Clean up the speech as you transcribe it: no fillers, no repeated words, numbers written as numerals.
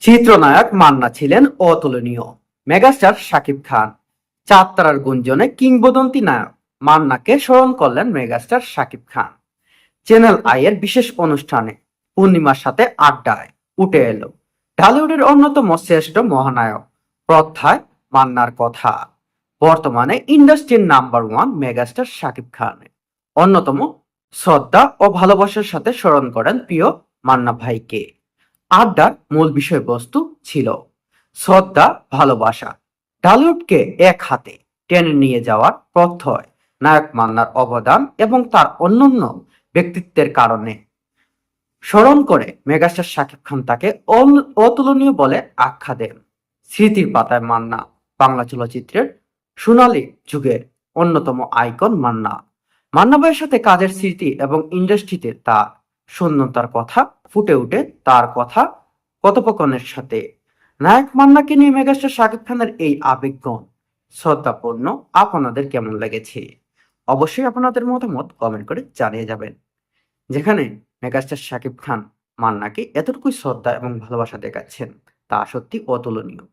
চিত্রনায়ক মান্না ছিলেন অতুলনীয়। মেগাস্টার শাকিব খান। চার তারার গুঞ্জনে কিংবদন্তি নায়ক মান্নাকে স্মরণ করলেন megastar Shakib Khan. Channel I এর বিশেষ অনুষ্ঠানে পূর্ণিমার সাথে আড্ডায় উঠে এলো ঢালিউডের অন্যতম শ্রেষ্ঠ মহানায়ক প্রথায় মান্নার কথা। বর্তমানে ইন্ডাস্ট্রির number one megastar Shakib Khan অন্যতম শ্রদ্ধা ও ভালোবাসার সাথে স্মরণ করেন প্রিয় মান্না ভাইকে। আড্ডার মূল বিষয়বস্তু ছিল শ্রদ্ধা, ভালোবাসা, ঢালিউডকে এক হাতে টেনে নিয়ে যাওয়ার প্রত্যয়, নায়ক মান্নার অবদান এবং তার অনন্য ব্যক্তিত্বের কারণে স্মরণ করে মেগাস্টার শাকিব খান তাকে অতুলনীয় বলে আখ্যা দেন। স্মৃতির পাতায় মান্না বাংলা চলচ্চিত্রের সোনালী যুগের অন্যতম আইকন মান্না। মান্না ভাইয়ের সাথে কাজের স্মৃতি এবং ইন্ডাস্ট্রিতে তার শূন্যতার কথা ফুটে ওঠে তার কথা কথোপকথনের সাথে। নায়ক মান্নাকে নিয়ে মেগাস্টার শাকিব খানের এই আবেগঘন শ্রদ্ধাপূর্ণ আপনাদের কেমন লেগেছে? অবশ্যই আপনাদের মতামত কমেন্ট করে জানিয়ে যাবেন। যেখানে মেগাস্টার শাকিব খান মান্নাকে এতটুকুই শ্রদ্ধা এবং ভালোবাসা দেখাচ্ছেন তা সত্যি অতুলনীয়।